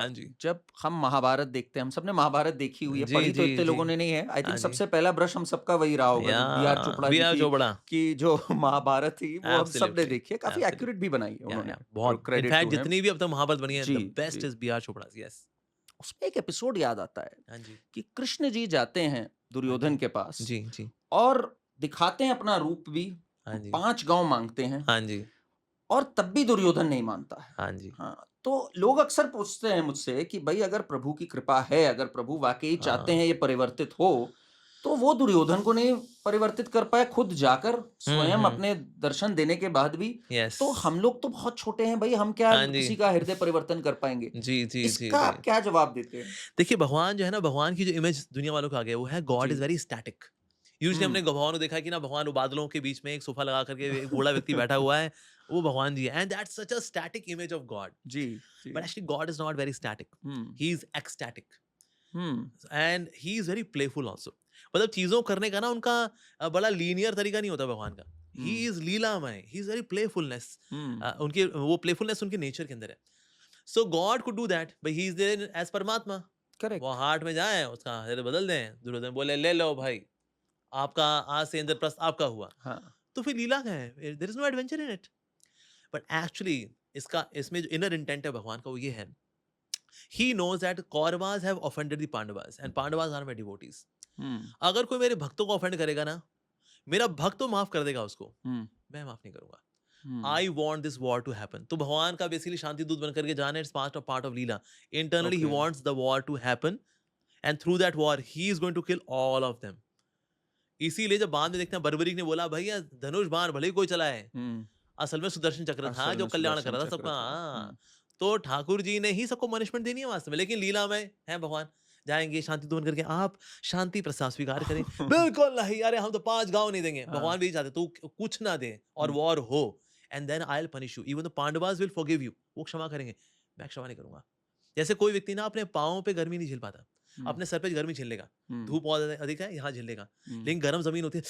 हाँ जी। जब हम महाभारत देखते हैं, हम सबने महाभारत देखी हुई है, जी, पढ़ी तो जी, इतने जी। लोगों ने नहीं है। आई हाँ थिंक जी। सबसे पहला ब्रश हम सबका वही रहा होगा, जो B R Chopra B G R Chopra. की जो महाभारत थी, वो हम सब ने एब्सोल्युटली, देखी है। काफ़ी एक्यूरेट एब्सोल्युटली। भी बनाई है उन्होंने, या बहुत। Credit in fact to him. जितनी भी अब तक महाभारत बनी है, जी, द बेस्ट जी। Is B R Chopra's, yes. उसमें एक एपिसोड याद आता है हाँ जी। कि कृष्ण जी जाते हैं हाँ दुर्योधन जी। के पास जी, जी। और दिखाते हैं अपना रूप भी, हाँ जी। 5 गाँव माँगते हैं हाँ जी। और तब भी दुर्योधन नहीं मानता है। हाँ जी। हाँ, तो लोग अक्सर पूछते हैं मुझसे कि भई अगर प्रभु की कृपा है, अगर प्रभु वाक़ई चाहते हाँ। हैं ये परिवर्तित हो, तो वो दुर्योधन को नहीं परिवर्तित कर पाए खुद जाकर हुँ, स्वयं हुँ। अपने दर्शन देने के बाद भी, यस। तो हम लोग तो बहुत छोटे हैं भई, हम क्या हाँ जी। किसी का हृदय परिवर्तन कर पाएँगे? जी, जी, जी, इसका जी। आप क्या जवाब देते हैं? देखिए, भगवान जो है ना, भगवान की जो इमेज दुनिया वालों को आ गई है, वो है गॉड इज़ जी। Very static. यूजुअली हमने हुँ। भगवान को देखा है कि ना, भगवान वो बादलों के बीच में एक सोफ़ा लगा करके एक बूढ़ा व्यक्ति बैठा हुआ है, वो भगवान जी है, and that's such a static image of God. जी, जी। But actually God is not very static, हुँ, ही इज़ एक्सटैटिक हुँ, and he is very playful also. मतलब चीज़ों करने का ना उनका बड़ा लीनियर तरीका नहीं होता भगवान का। ही हुँ, इज़ लीलामय, he is very playfulness. Hmm. उनके वो प्लेफुलनेस उनके नेचर के अंदर है। So God could do that, but he is there as परमात्मा। वो करेक्ट। हार्ट में जाएँ, उसका हृदय बदल दें। दुर्योधन बोले, "ले लो भाई, आपका आज से इंद्रप्रस्थ आपका हुआ।" हाँ। तो फिर लीला क्या है? There is no adventure in it. But actually इसमें जो इनर इंटेंट है भगवान का, वो ये है, he knows that Kauravas have offended the Pandavas and Pandavas are my devotees. Hmm, अगर कोई मेरे भक्तों को ऑफेंड करेगा ना, मेरा भक्त तो माफ कर देगा उसको, हुँ, मैं माफ नहीं करूंगा। Hmm. I want this war to happen. तो भगवान का बेसिकली शांति दूत बन करके जाना, it's part of leela. Internally he okay. Wants the war to happen, and through that war he is going to kill all of them. इसीलिए जब बाद में देखते हैं, बर्बरीक ने बोला, भैया धनुष बाण भले ही कोई चलाए, हुँ। असल में सुदर्शन चक्र था असल जो में कल्याण कर सुदर्शन रहा था चक्र सबका। था। हाँ, हुँ। तो ठाकुर जी ने ही सबको पनिशमेंट देनी है वास्तव में, लेकिन लीला में है भगवान। जाएंगे शांति दून करके, आप शांति प्रस्ताव स्वीकार करें। बिल्कुल नहीं, अरे हम तो 5 गाँव नहीं देंगे। हाँ। भगवान भी चाहते तू कुछ ना दे और हुँ, वॉर हो, and then I will punish you, even the Pandavas will forgive you. वो क्षमा करेंगे, मैं क्षमा नहीं करूंगा। जैसे कोई व्यक्ति ना अपने पाँव पे गर्मी नहीं झेल पाता, हुँ, अपने सर पे गर्मी झेल लेगा। हुँ, धूप बहुत अधिक है, यहाँ झेल लेगा, हुँ, लेकिन गर्म जमीन होती है,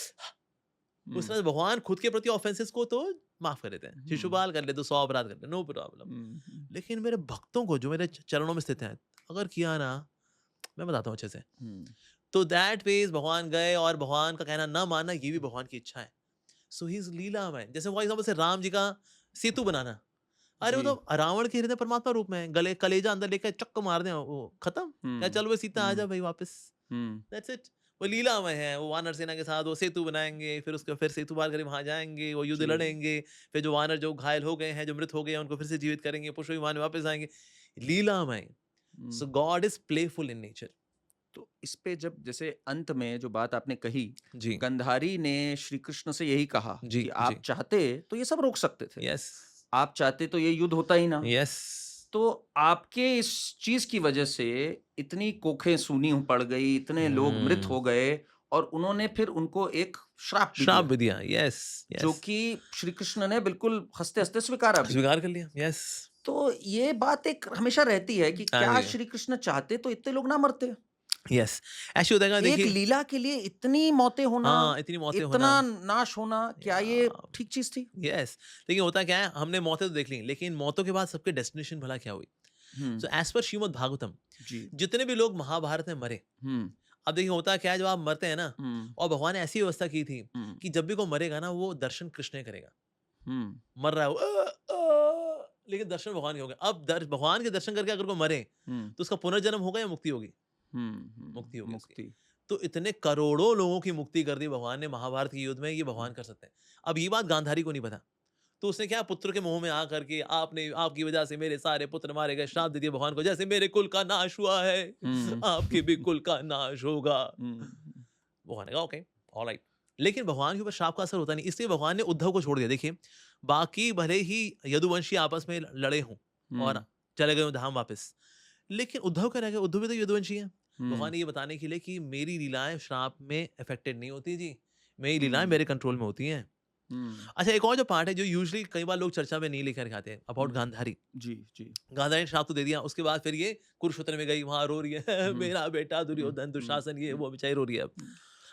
उस हुँ, तरह से भगवान खुद के प्रति ऑफेंसेस को तो माफ कर देते हैं। हुँ, शिशुपाल कर ले तो 100 अपराध कर ले, नो प्रॉब्लम। हुँ, हुँ, लेकिन मेरे भक्तों को, जो मेरे चरणों में स्थित हैं, अगर किया ना, मैं बताता हूँ अच्छे से। हुँ, तो दैट मीन्स भगवान गए, और भगवान का कहना ना मानना, ये भी भगवान की इच्छा है। सो ही इज लीलामय। जैसे फॉर एग्जाम्पल से राम जी का सेतु बनाना, अरे वो जी। तो रावण के हृदय परमात्मा रूप में है, गले कलेजा अंदर लेकर चक्क मार दें, वो खत्म। क्या, हुँ, चल वो सीता आ जा हुँ, भाई वापस, हुँ, दैट्स इट। वो लीलामय है, वो वानर सेना के साथ वो सेतु बनाएंगे, फिर उसके फिर सेतु पार करके वहां जाएंगे, वो युद्ध जी। लड़ेंगे, फिर जो वानर जो घायल हो गए हैं, जो मृत हो गए हैं, उनको फिर से जीवित करेंगे, पुष्प विमान में वापस आएंगे। लीलामय। हुँ, so god is playful in nature. तो इस पे जब जैसे अंत में जो बात आपने कही, जी, गंधारी ने श्री कृष्ण से यही कहा जी, कि जी। आप चाहते तो ये सब रोक सकते थे। यस, आप चाहते तो ये युद्ध होता ही ना। यस। तो आपके इस चीज़ की वजह से इतनी कोखें सूनी पड़ गई, इतने लोग मृत हम्म। हो गए और उन्होंने फिर उनको एक श्राप भी श्राप दिया, भी दिया, यस, जो यस। कि श्री कृष्ण ने बिल्कुल हँसते-हँसते स्वीकारा भी। स्वीकार कर लिया, यस। तो ये बात एक हमेशा रहती है कि हाँ क्या जी, श्री कृष्ण चाहते तो इतने लोग ना मरते? यस। ऐसे होता है एक देखिए। लीला के लिए इतनी मौतें होना, हाँ, इतनी मौतें होना। इतना नाश होना, क्या ये या ठीक चीज़ थी? यस। देखिए होता क्या है, हमने मौतें तो देख ली, लेकिन मौतों के बाद सबके डेस्टिनेशन भला क्या हुई? हुँ, so as per Shrimad Bhagavatam, जी। जितने भी लोग महाभारत में मरे, हुँ, अब देखिए होता क्या है, जब आप मरते हैं ना, हुँ, और भगवान ने ऐसी व्यवस्था की थी हुँ, कि जब भी कोई मरेगा ना, वो दर्शन कृष्ण ही करेगा। हुँ, मर रहा है वो, लेकिन दर्शन भगवान के होंगे। अब भगवान के दर्शन करके अगर कोई मरे, हुँ, तो उसका पुनर्जन्म होगा या मुक्ति होगी? हुँ, हुँ, मुक्ति होगी उसकी। मुक्ति। तो इतने करोड़ों लोगों की मुक्ति कर दी भगवान ने महाभारत के युद्ध में, ये भगवान कर सकते हैं। अब ये बात गांधारी को नहीं पता। तो उसने क्या, पुत्र के मुँह में आ करके, आपने आपकी वजह से मेरे सारे पुत्र मारे गए, श्राप दे दिया भगवान को, जैसे मेरे कुल का नाश हुआ है, हुँ, आपके भी कुल का नाश होगा। हुँ, भगवान ने कहा ओके, ऑलराइट। लेकिन भगवान के ऊपर श्राप का असर होता नहीं, इसलिए भगवान ने उद्धव को छोड़ दिया। देखिए, बाकी भले ही यदुवंशी आपस में लड़े हों और हुँ, चले गए हों धाम वापस, लेकिन उद्धव क्या रह गया? उद्धव भी तो यदुवंशी है। भगवान हुँ, ने ये बताने के लिए कि मेरी लीलाएँ श्राप में अफेक्टेड नहीं होती जी। मेरी लीलाएँ हुँ, मेरे कंट्रोल में होती हैं। हुँ, अच्छा, एक और जो पार्ट है जो यूजुअली कई बार लोग चर्चा में नहीं लेकर के आते हैं, अबाउट हुँ, गांधारी। जी, जी। गांधारी ने श्राप तो दे दिया, उसके बाद फिर ये कुरुक्षेत्र में गई, वहाँ रो रही है, हुँ, मेरा बेटा हुँ, दुर्योधन, हुँ, दुशासन, ये हुँ, वो बेचारी रो रही है अब। हुँ,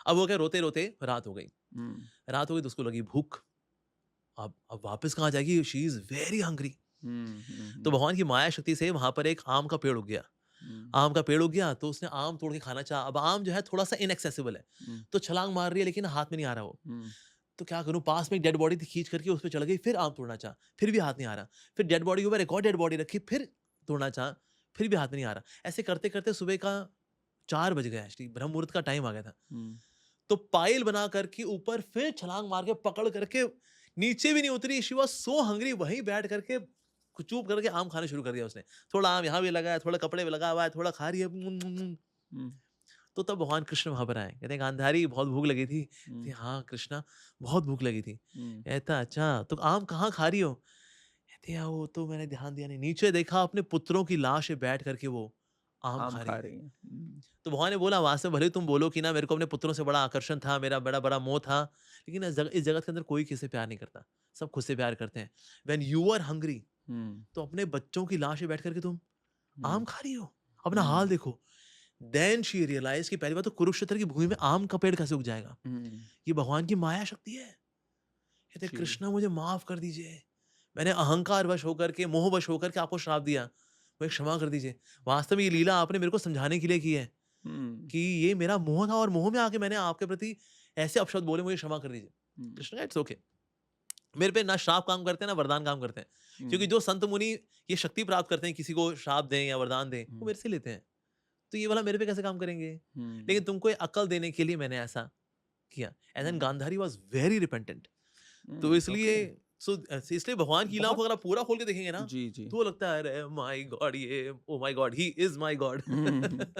अब वो क्या, रोते-रोते रात हो गई। हुँ, रात हो गई तो उसको लगी भूख। अब वापस कहाँ जाएगी? She is very hungry. तो हुँ, भगवान की माया शक्ति से वहां पर एक आम का पेड़ उग गया। हुँ, आम का पेड़ उग गया तो उसने आम तोड़ के खाना चाहा। अब आम जो है थोड़ा सा इनएक्सेसिबल है, हुँ, तो छलांग मार रही है लेकिन हाथ में नहीं आ रहा वो। हुँ, तो क्या करूँ, पास में एक डेड बॉडी थी, खींच करके उस पे चढ़ गई, फिर आम तोड़ना चाहा, फिर भी हाथ नहीं आ रहा। फिर डेड बॉडी के ऊपर एक और डेड बॉडी रखी, फिर तोड़ना चाहा, फिर भी हाथ में नहीं आ रहा। ऐसे करते-करते सुबह का 4 बज गया, एक्चुअली ब्रह्म मुहूर्त का टाइम आ गया था। हुँ, तो पायल बना करके ऊपर फिर छलांग मार के पकड़ करके नीचे भी नहीं उतरी। शी वाज़ सो हंग्री, वहीं बैठ करके चुप करके आम खाना शुरू कर दिया उसने। थोड़ा आम यहाँ भी लगा है, थोड़ा कपड़े पे लगा हुआ है, थोड़ा खा रही है। हुँ, तो तब भगवान कृष्ण वहाँ पर आए। कहते हैं, गांधारी बहुत भूख लगी थी। कहती हुँ, है, हाँ कृष्णा, बहुत भूख लगी थी। हुँ, कहता, अच्छा तो आम कहाँ खा रही हो? कहती है, वो तो मैंने ध्यान दिया नहीं। नीचे देखा अपने पुत्रों की लाश पे बैठ करके वो आम आम खा रही खा है। रही हैं। तो भगवान ने बोला, वहां से भले तुम बोलो कि ना मेरे को अपने पुत्रों से बड़ा आकर्षण था, मेरा बड़ा बड़ा मोह था, लेकिन इस जगत के अंदर कोई किसी से प्यार नहीं करता, सब खुद से प्यार करते हैं। व्हेन यू आर हंग्री, हुँ, तो अपने बच्चों की लाश पे बैठ करके तुम आम हुँ, खा रही हो, अपना हाल हुँ, देखो। देन शी रियलाइज कि पहली बात तो कुरुक्षेत्र की भूमि में आम का पेड़ कैसे उग जाएगा, हुँ, ये भगवान की माया शक्ति है। कहते, जी, कृष्णा मुझे माफ कर दीजिए, मैंने अहंकार वश होकर के, मोहवश होकर के आपको श्राप दिया, मुझे क्षमा कर दीजिए। वास्तव में ये लीला आपने मेरे को समझाने के लिए की है हुँ, कि ये मेरा मोह था और मोह में आके मैंने आपके प्रति ऐसे अपशब्द बोले, मुझे क्षमा कर दीजिए। हुँ, कृष्ण का इट्स ओके। मेरे पे ना श्राप काम करते हैं ना वरदान काम करते हैं, क्योंकि हुँ, जो संत मुनि ये शक्ति प्राप्त करते हैं किसी को श्राप दें या वरदान दें, वो हुँ, मेरे से लेते हैं। तो ये वाला मेरे पे कैसे काम करेंगे? हुँ, लेकिन तुमको ये अक्ल देने के लिए मैंने ऐसा किया। And then hmm, Gandhari was very repentant. तो इसलिए ओके, इसलिए भगवान की लीलाओं को बहुत अगर आप पूरा खोल के देखेंगे ना, जी, जी। तो लगता है अरे माय गॉड, ये oh my God, he is my God. Hmm,